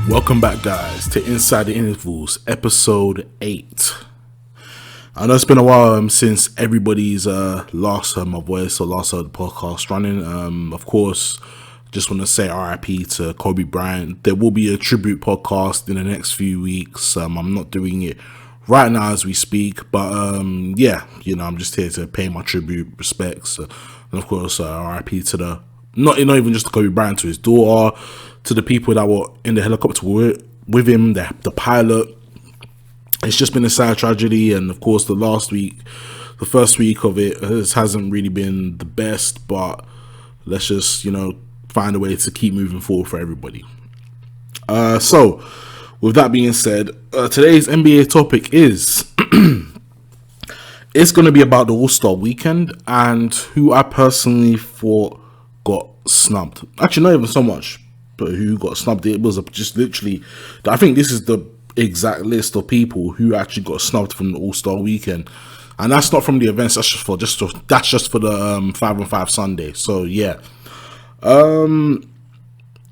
Welcome back, guys, to Inside the Intervals, episode 8. I know it's been a while since everybody's last heard my voice or last heard the podcast running. Of course, just want to say RIP to Kobe Bryant. There will be a tribute podcast in the next few weeks. I'm not doing it right now as we speak, but I'm just here to pay my tribute, respects, and of course, RIP to the not even just to Kobe Bryant, to his daughter, to the people that were in the helicopter with him, the pilot. It's just been a sad tragedy, and of course the first week of it hasn't really been the best, but let's just, find a way to keep moving forward for everybody. So, with that being said, today's NBA topic is, it's going to be about the All-Star Weekend and who I personally thought got snubbed. Actually, not even so much, but who got snubbed. It was just literally, I think this is the exact list of people who actually got snubbed from the All-Star Weekend, and that's not from the events. That's just for the 5-on-5 Sunday. So yeah, on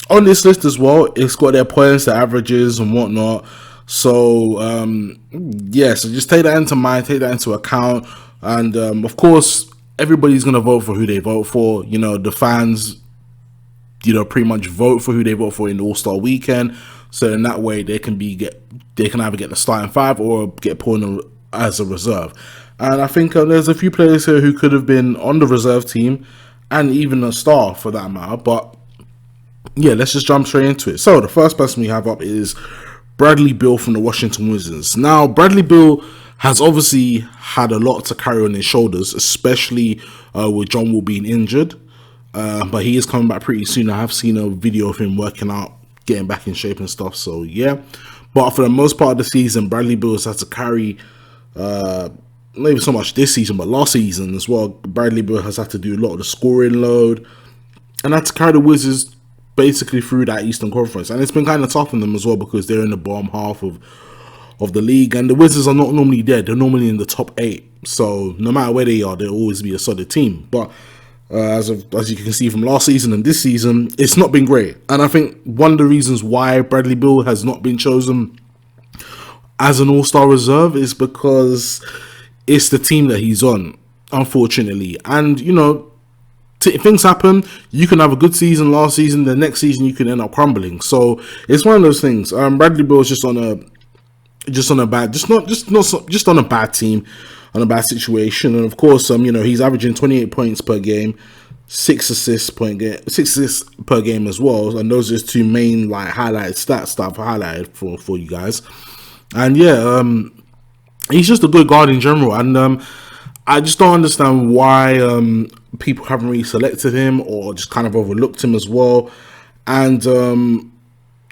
this list as well, it's got their points, their averages, and whatnot. So so just take that into mind, take that into account, and of course, everybody's gonna vote for who they vote for. The fans, pretty much vote for who they vote for in the All-Star Weekend. So in that way, they can either get the starting 5 or get put in as a reserve. And I think there's a few players here who could have been on the reserve team and even a star for that matter. But yeah, let's just jump straight into it. So the first person we have up is Bradley Beal from the Washington Wizards. Now, Bradley Beal has obviously had a lot to carry on his shoulders, especially with John Wall being injured. But he is coming back pretty soon. I have seen a video of him working out, getting back in shape and stuff. So yeah, but for the most part of the season, Bradley Beal has had to carry, not even so much this season, but last season as well. Bradley Beal has had to do a lot of the scoring load and had to carry the Wizards basically through that Eastern Conference. And it's been kind of tough on them as well because they're in the bottom half of the league, and the Wizards are not normally there. They're normally in the top 8. So no matter where they are, they'll always be a solid team. But as you can see from last season and this season, it's not been great. And I think one of the reasons why Bradley Beal has not been chosen as an All-Star reserve is because it's the team that he's on, unfortunately. And, things happen. You can have a good season last season, the next season you can end up crumbling. So it's one of those things. Bradley Beal is just on a bad team, on a bad situation. And of course, he's averaging 28 points per game, 6 assists per game as well. And those are his two main highlighted stats that I've highlighted for you guys. And yeah, he's just a good guard in general. And I just don't understand why people haven't really selected him or just kind of overlooked him as well. And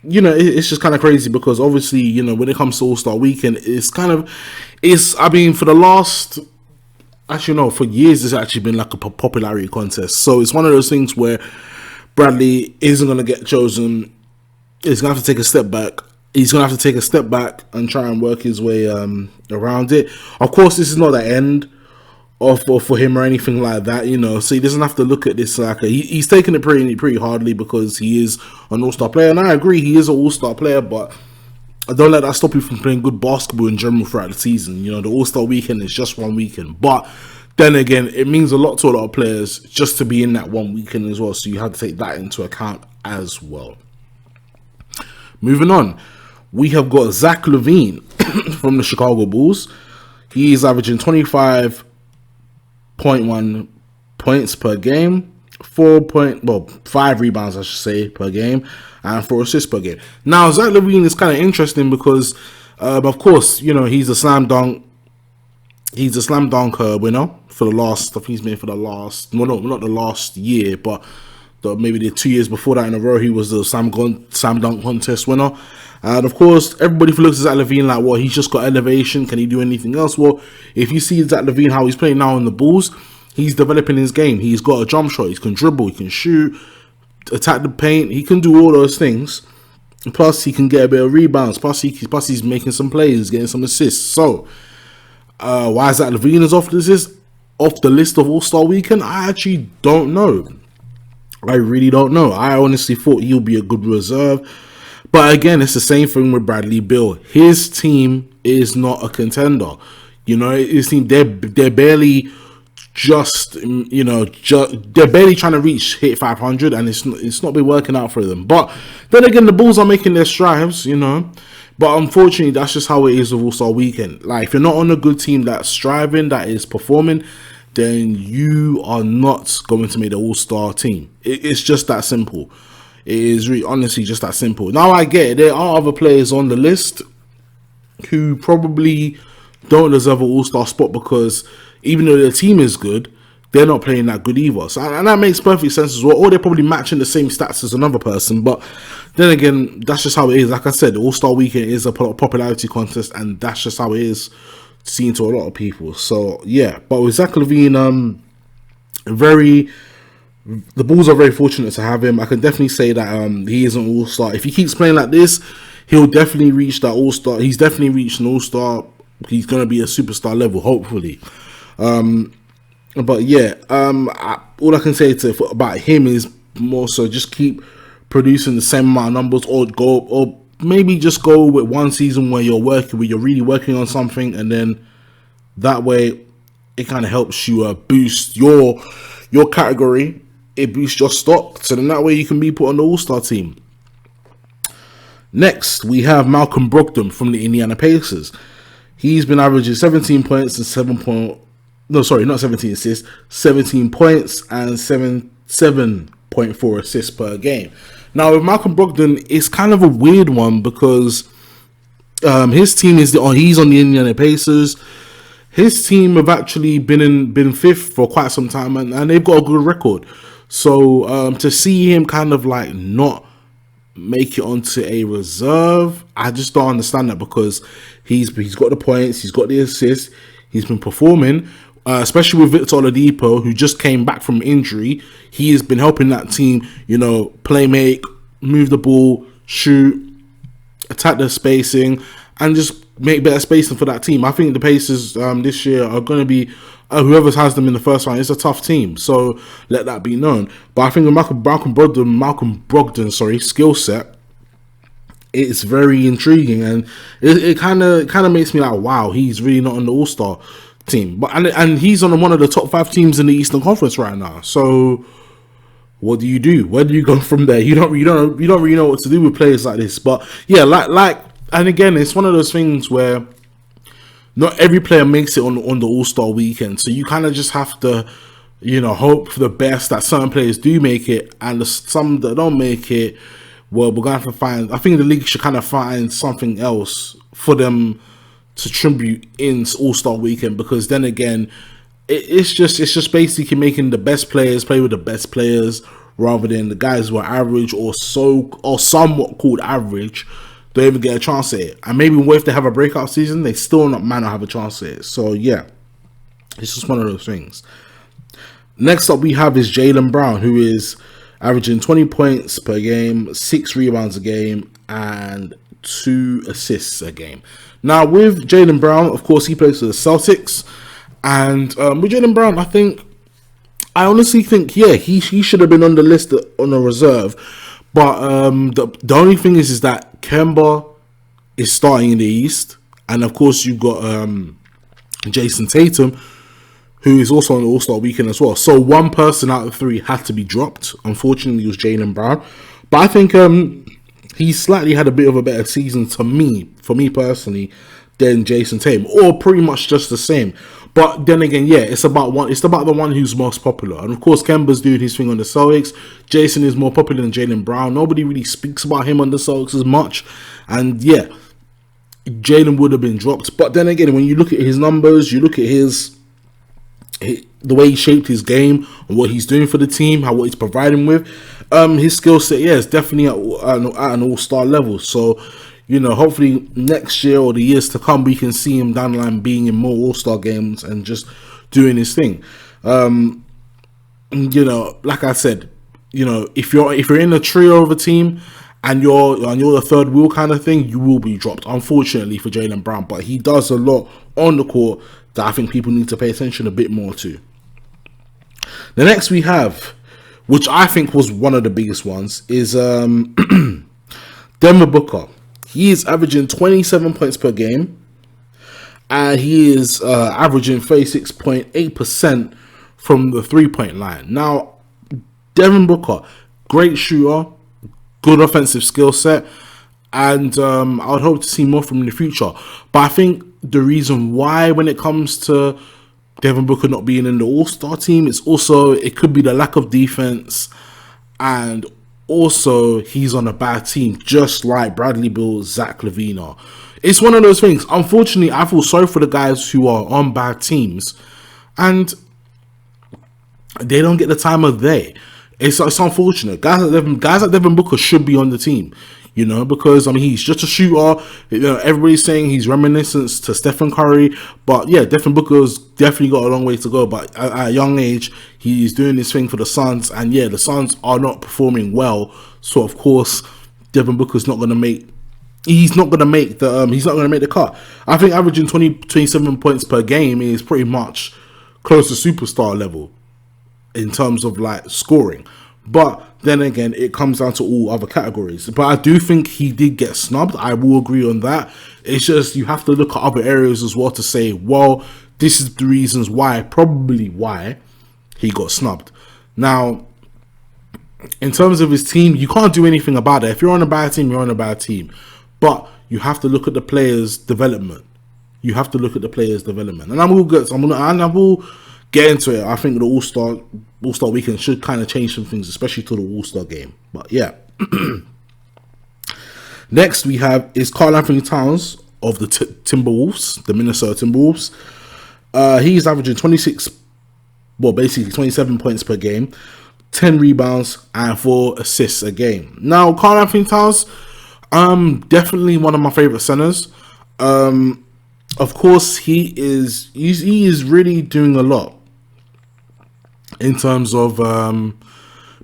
it's just kind of crazy because obviously, when it comes to All-Star Weekend, for years, it's actually been like a popularity contest. So it's one of those things where Bradley isn't going to get chosen. He's going to have to take a step back. He's going to have to take a step back and try and work his way around it. Of course, this is not the end for him or anything like that, so he doesn't have to look at this like he's taking it pretty hardly because he is an All-Star player, and I agree he is an All-Star player, but don't let that stop you from playing good basketball in general throughout the season. The All-Star Weekend is just one weekend, but then again, it means a lot to a lot of players just to be in that one weekend as well, so you have to take that into account as well. Moving on, we have got Zach LaVine from the Chicago Bulls. He is averaging 25.1 points per game, 5 rebounds, I should say, per game, and 4 assists per game. Now, Zach LaVine is kind of interesting because, of course, he's a slam dunk winner for the last. I think he's been for the last. Well, no, not the last year, but maybe the 2 years before that in a row, he was the slam dunk contest winner. And of course, everybody looks at Zach LaVine like, well, he's just got elevation. Can he do anything else? Well, if you see Zach LaVine, how he's playing now in the Bulls, he's developing his game. He's got a jump shot. He can dribble. He can shoot, attack the paint. He can do all those things. Plus, he can get a bit of rebounds. Plus, he's making some plays, getting some assists. So, why Zach LaVine is off the list of All-Star Weekend? I actually don't know. I really don't know. I honestly thought he'll be a good reserve. But again, it's the same thing with Bradley Beal. His team is not a contender. You know, it seems they're barely just they're barely trying to hit 500, and it's not been working out for them. But then again, the Bulls are making their strides, you know. But unfortunately, that's just how it is with All-Star Weekend. Like, if you're not on a good team that's striving, that is performing, then you are not going to make the All-Star team. It's just that simple. It is really, honestly, just that simple. Now, I get it. There are other players on the list who probably don't deserve an All-Star spot because even though their team is good, they're not playing that good either. So, and that makes perfect sense as well. Or they're probably matching the same stats as another person. But then again, that's just how it is. Like I said, the All-Star Weekend is a popularity contest, and that's just how it is seen to a lot of people. So, yeah. But with Zach LaVine, the Bulls are very fortunate to have him. I can definitely say that he is an All-Star. If he keeps playing like this, he'll definitely reach that All-Star. He's definitely reached an All-Star. He's going to be a superstar level, hopefully. But yeah, all I can say about him is more so just keep producing the same amount of numbers, or maybe just go with one season where you're really working on something, and then that way it kind of helps you boost your category. It boosts your stock, so then that way you can be put on the All-Star team. Next, we have Malcolm Brogdon from the Indiana Pacers. He's been averaging 17 points and 17 assists, 17 points and 7.4 assists per game. Now, with Malcolm Brogdon, it's kind of a weird one because his team he's on the Indiana Pacers. His team have actually been fifth for quite some time, and they've got a good record. So to see him kind of like not make it onto a reserve, I just don't understand that, because he's got the points, he's got the assists, he's been performing, especially with Victor Oladipo, who just came back from injury. He has been helping that team, play make, move the ball, shoot, attack the spacing, and just make better spacing for that team. I think the Pacers this year are going to be, whoever has them in the first round, it's a tough team, so let that be known. But I think the Malcolm Brogdon skill set, it's very intriguing, and it kind of makes me like, wow, he's really not on the All-Star team. But and he's on one of the top 5 teams in the Eastern Conference right now. So what do you do? Where do you go from there? You don't really know what to do with players like this. But yeah, and again, it's one of those things where not every player makes it on the All-Star weekend. So you kind of just have to, hope for the best that certain players do make it, and some that don't make it, well, we're going to have to find, I think the league should kind of find something else for them to tribute in All-Star weekend, because then again, it's just basically making the best players play with the best players, rather than the guys who are average or somewhat called average don't even get a chance at it. And maybe if they have a breakout season, they still might not have a chance at it. So yeah, it's just one of those things. Next up, we have is Jalen Brown, who is averaging 20 points per game, 6 rebounds a game, and 2 assists a game. Now, with Jalen Brown, of course, he plays for the Celtics. And with Jalen Brown, I honestly think, yeah, he should have been on the list on the reserve. But the only thing is that Kemba is starting in the East. And, of course, you've got Jason Tatum, who is also on the All-Star weekend as well. So one person out of 3 had to be dropped. Unfortunately, it was Jalen Brown. But I think he slightly had a bit of a better season for me personally, than Jason Tatum, or pretty much just the same. But then again, yeah, it's about the one who's most popular. And of course, Kemba's doing his thing on the Celtics. Jason is more popular than Jalen Brown. Nobody really speaks about him on the Celtics as much. And yeah, Jalen would have been dropped. But then again, when you look at his numbers, you look at the way he shaped his game and what he's doing for the team, what he's providing with, his skill set, yeah, is definitely at an all-star level. So, hopefully next year or the years to come, we can see him down the line being in more all-star games and just doing his thing. Like I said, if you're in a trio of a team and you're the third wheel kind of thing, you will be dropped, unfortunately, for Jalen Brown. But he does a lot on the court that I think people need to pay attention a bit more to. The next we have, which I think was one of the biggest ones, is Devin Booker, he is averaging 27 points per game, and he is averaging 36.8% from the 3-point line. Now, Devin Booker, great shooter, good offensive skill set, and I would hope to see more from him in the future. But I think the reason why, when it comes to Devin Booker not being in the All-Star team, it could be the lack of defense, and also he's on a bad team, just like Bradley Beal, Zach LaVine are. It's one of those things. Unfortunately, I feel sorry for the guys who are on bad teams, and they don't get the time of day. It's unfortunate. Guys like Devin Booker should be on the team, because he's just a shooter. Everybody's saying he's reminiscent to Stephen Curry, but yeah, Devin Booker's definitely got a long way to go. But at a young age, he's doing this thing for the Suns, and yeah, the Suns are not performing well. So of course, Devin Booker's not going to make. He's not going to make the cut. I think averaging 27 points per game is pretty much close to superstar level in terms of like scoring. But then again, it comes down to all other categories. But I do think he did get snubbed. I will agree on that. It's just you have to look at other areas as well to say, well, this is the reasons why, probably why he got snubbed. Now, in terms of his team, you can't do anything about it. If you're on a bad team, you're on a bad team. But you have to look at the players' development. And I will get into it. I think the All-Star weekend should kind of change some things, especially to the All-Star game. But yeah. Next we have is KarlAnthony Towns of the Timberwolves, the Minnesota Timberwolves. He's averaging 27 points per game, 10 rebounds, and 4 assists a game. Now, KarlAnthony Towns, definitely one of my favorite centers. Of course, he is really doing a lot in terms of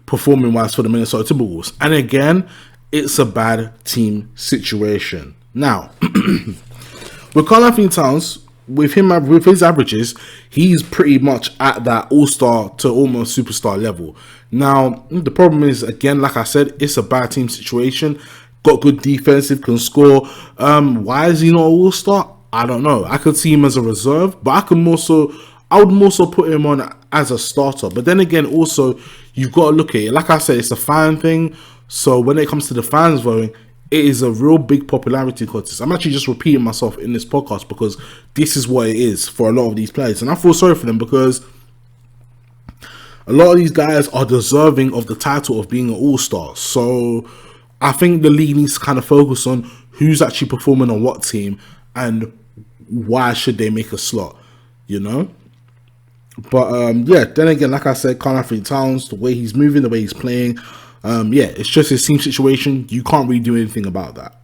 performing wise for the Minnesota Timberwolves. And again, it's a bad team situation. Now, with KarlAnthony Towns, with his averages, he's pretty much at that all-star to almost superstar level. Now, the problem is, again, like I said, it's a bad team situation. Got good defensive, can score. Why is he not an all-star? I don't know. I could see him as a reserve, but I would more so put him on as a starter. But then again, also, you've got to look at it. Like I said, it's a fan thing. So when it comes to the fans voting, it is a real big popularity contest. I'm actually just repeating myself in this podcast because this is what it is for a lot of these players. And I feel sorry for them because a lot of these guys are deserving of the title of being an all-star. So I think the league needs to kind of focus on who's actually performing on what team and why should they make a slot, But yeah, then again, like I said, KarlAnthony Towns, the way he's moving, the way he's playing, it's just his team situation. You can't really do anything about that.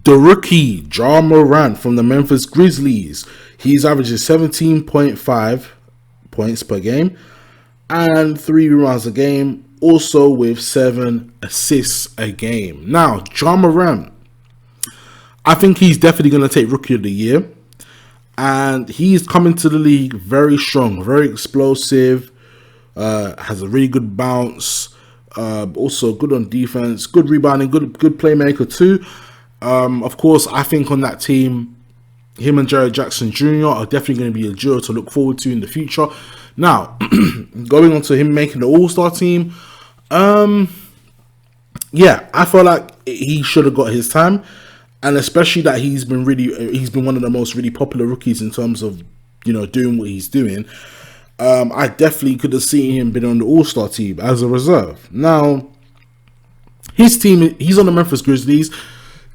The rookie, Ja Morant from the Memphis Grizzlies, he's averaging 17.5 points per game and 3 rebounds a game, also with 7 assists a game. Now, Ja Morant, I think he's definitely going to take Rookie of the Year. And he's coming to the league very strong, very explosive, has a really good bounce, also good on defense, good rebounding, good playmaker too. Of course, I think on that team, him and Jared Jackson Jr. are definitely going to be a duo to look forward to in the future. Now, going on to him making the All-Star team, yeah, I feel like he should have got his time. And especially that he's been one of the most really popular rookies in terms of, doing what he's doing. I definitely could have seen him being on the All-Star team as a reserve. Now, his team, he's on the Memphis Grizzlies.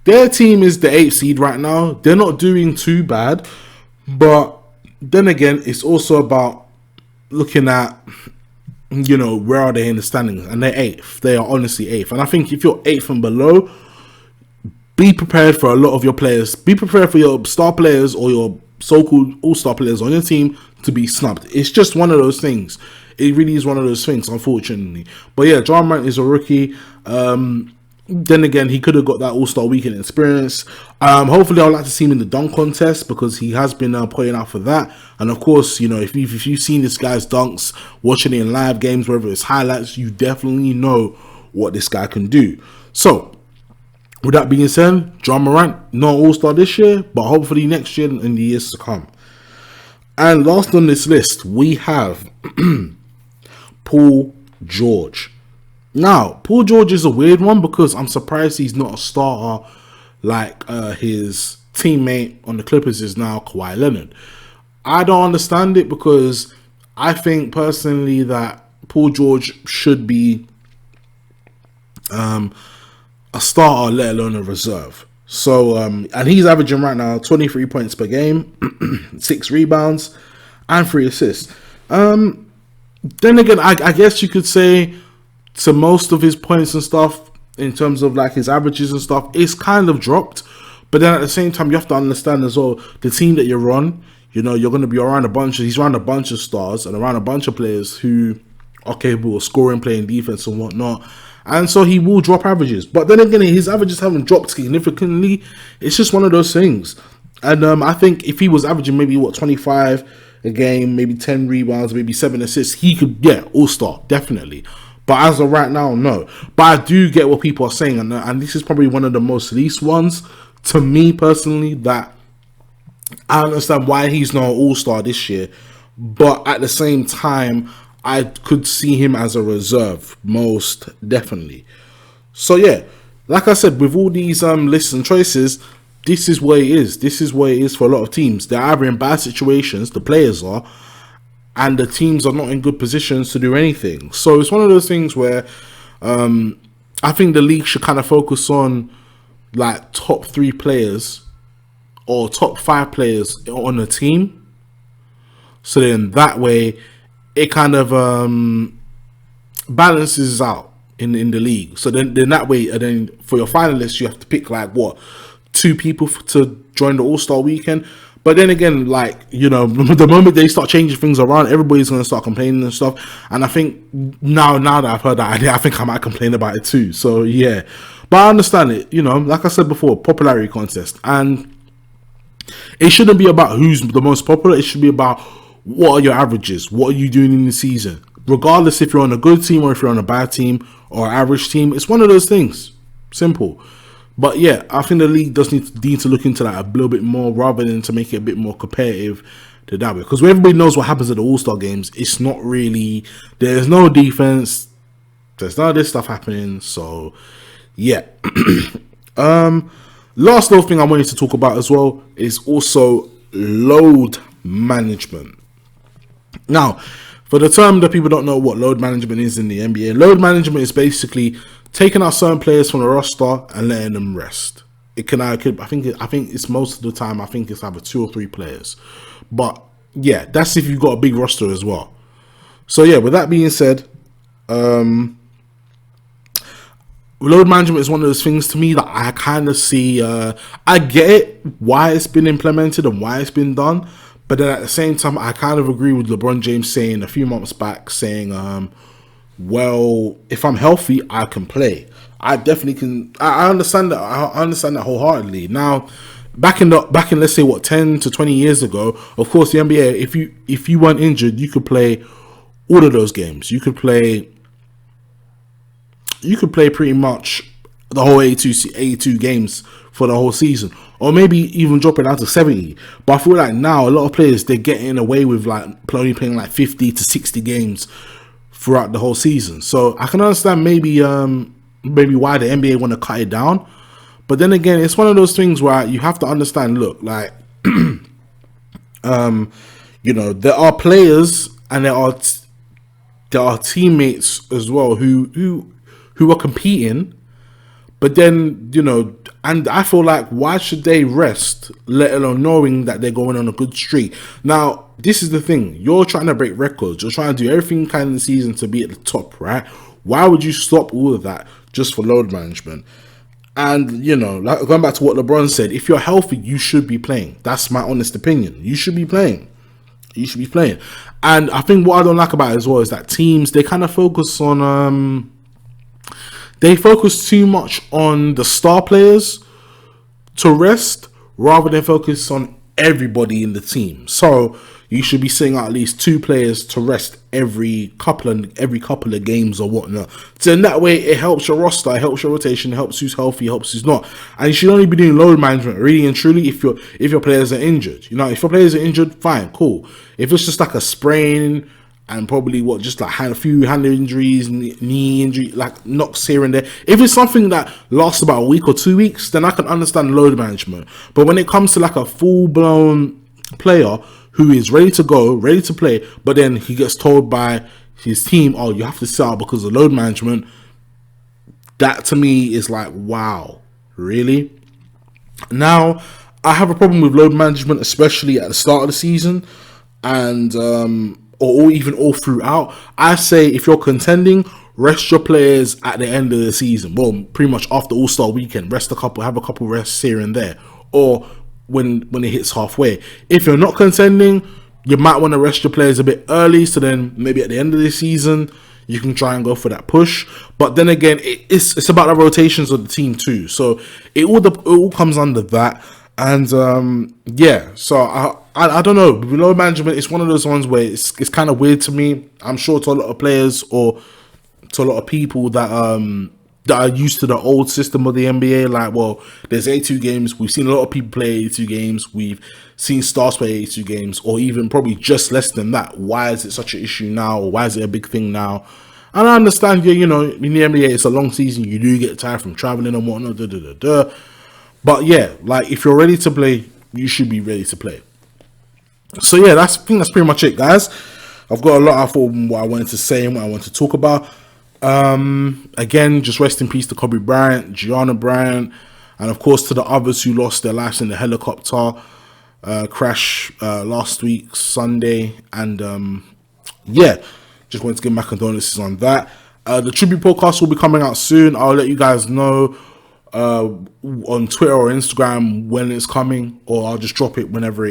Their team is the 8th seed right now. They're not doing too bad. But then again, it's also about looking at, where are they in the standings? And they're 8th. They are honestly 8th. And I think if you're 8th and below, be prepared for a lot of your players. Be prepared for your star players or your so-called all-star players on your team to be snubbed. It's just one of those things. It really is one of those things, unfortunately. But yeah, Ja Morant is a rookie. Then again, he could have got that all-star weekend experience. Hopefully, I'd like to see him in the dunk contest because he has been pointing out for that. And of course, if you've seen this guy's dunks, watching it in live games, whether it's highlights, you definitely know what this guy can do. So, with that being said, John Morant, not all-star this year, but hopefully next year and the years to come. And last on this list, we have Paul George. Now, Paul George is a weird one because I'm surprised he's not a starter like his teammate on the Clippers is now, Kawhi Leonard. I don't understand it because I think personally that Paul George should be a starter, let alone a reserve. So, and he's averaging right now 23 points per game, 6 rebounds, and 3 assists. Then again, I guess you could say to most of his points and stuff, in terms of like his averages and stuff, it's kind of dropped. But then at the same time, you have to understand as well, the team that you're on, you know, you're going to be around he's around a bunch of stars and around a bunch of players who are capable of scoring, playing defense and whatnot. And so he will drop averages. But then again, his averages haven't dropped significantly. It's just one of those things. And I think if he was averaging maybe, 25 a game, maybe 10 rebounds, maybe 7 assists, he could get all-star, definitely. But as of right now, no. But I do get what people are saying. And this is probably one of the most least ones, to me personally, that I understand why he's not an all-star this year. But at the same time, I could see him as a reserve, most definitely. So yeah, like I said, with all these lists and choices, this is where it is. This is where it is for a lot of teams. They're either in bad situations, the players are, and the teams are not in good positions to do anything. So it's one of those things where I think the league should kind of focus on like top 3 players or top 5 players on a team. So then that way, it kind of balances out in the league. So then that way, and then for your finalists, you have to pick like 2 people to join the All-Star weekend. But then again, like, you know, the moment they start changing things around, everybody's going to start complaining and stuff. And I think now that I've heard that idea, I think I might complain about it too. So yeah, but I understand it. You know, like I said before, popularity contest, and it shouldn't be about who's the most popular. It should be about what are your averages? What are you doing in the season? Regardless if you're on a good team or if you're on a bad team or average team, it's one of those things. Simple. But yeah, I think the league does need to look into that a little bit more rather than to make it a bit more competitive to that way. Because everybody knows what happens at the All-Star games. It's not really, there's no defense. There's none of this stuff happening. So yeah. Last little thing I wanted to talk about as well is also load management. Now, for the term that people don't know what load management is in the NBA, load management is basically taking out certain players from the roster and letting them rest. I think it's most of the time. I think it's either 2 or 3 players, but yeah, that's if you've got a big roster as well. So yeah, with that being said, load management is one of those things to me that I kind of see. I get it, why it's been implemented and why it's been done. But then at the same time, I kind of agree with LeBron James saying a few months back, saying, well, if I'm healthy, I can play. I definitely can. I understand that. I understand that wholeheartedly. Now, back in let's say 10 to 20 years ago, of course, the NBA, if you weren't injured, you could play all of those games. You could play pretty much the whole 82 games for the whole season, or maybe even drop it down to 70. But I feel like now a lot of players, they're getting away with like only playing like 50 to 60 games throughout the whole season. So I can understand maybe why the NBA want to cut it down. But then again, it's one of those things where you have to understand, look, like you know, there are players and there are teammates as well who are competing. But then, you know, and I feel like, why should they rest, let alone knowing that they're going on a good streak? Now, this is the thing. You're trying to break records. You're trying to do everything kind of the season to be at the top, right? Why would you stop all of that just for load management? And, you know, like going back to what LeBron said, if you're healthy, you should be playing. That's my honest opinion. You should be playing. You should be playing. And I think what I don't like about it as well is that teams, they kind of focus on... They focus too much on the star players to rest rather than focus on everybody in the team. So, you should be sitting out at least 2 players to rest every couple of games or whatnot. So in that way, it helps your roster, it helps your rotation, it helps who's healthy, it helps who's not. And you should only be doing load management, really and truly, if your players are injured. You know, if your players are injured, fine, cool. If it's just like a sprain and probably just like a few hand injuries, knee injury, like knocks here and there. If it's something that lasts about a week or 2 weeks, then I can understand load management. But when it comes to like a full blown player who is ready to go, ready to play, but then he gets told by his team, oh, you have to sit out because of load management, that to me is like, wow, really? Now, I have a problem with load management, especially at the start of the season, and or even all throughout. I say if you're contending, rest your players at the end of the season. Well, pretty much after All-Star weekend, have a couple rests here and there, or when it hits halfway. If you're not contending, you might want to rest your players a bit early, so then maybe at the end of the season you can try and go for that push. But then again, it's about the rotations of the team too, so it all comes under that. And yeah, so I don't know, load management is one of those ones where it's kind of weird to me. I'm sure to a lot of players or to a lot of people that are used to the old system of the NBA, like, well, there's 82 games. We've seen a lot of people play 82 games. We've seen stars play 82 games, or even probably just less than that. Why is it such an issue now? Or why is it a big thing now? And I understand, in the NBA, it's a long season. You do get tired from traveling and whatnot. But yeah, like, if you're ready to play, you should be ready to play. So yeah, I think that's pretty much it, guys. I've got a lot of what I wanted to say and what I want to talk about. Again, just rest in peace to Kobe Bryant, Gianna Bryant, and of course to the others who lost their lives in the helicopter crash last week, Sunday. And yeah, just wanted to give my condolences on that. The tribute podcast will be coming out soon. I'll let you guys know on Twitter or Instagram when it's coming, or I'll just drop it whenever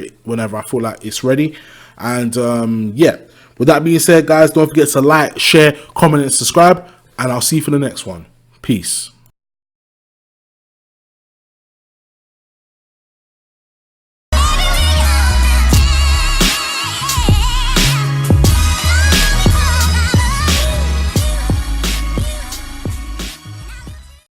I feel like it's ready. And yeah, with that being said, guys, don't forget to like, share, comment, and subscribe, and I'll see you for the next one. Peace.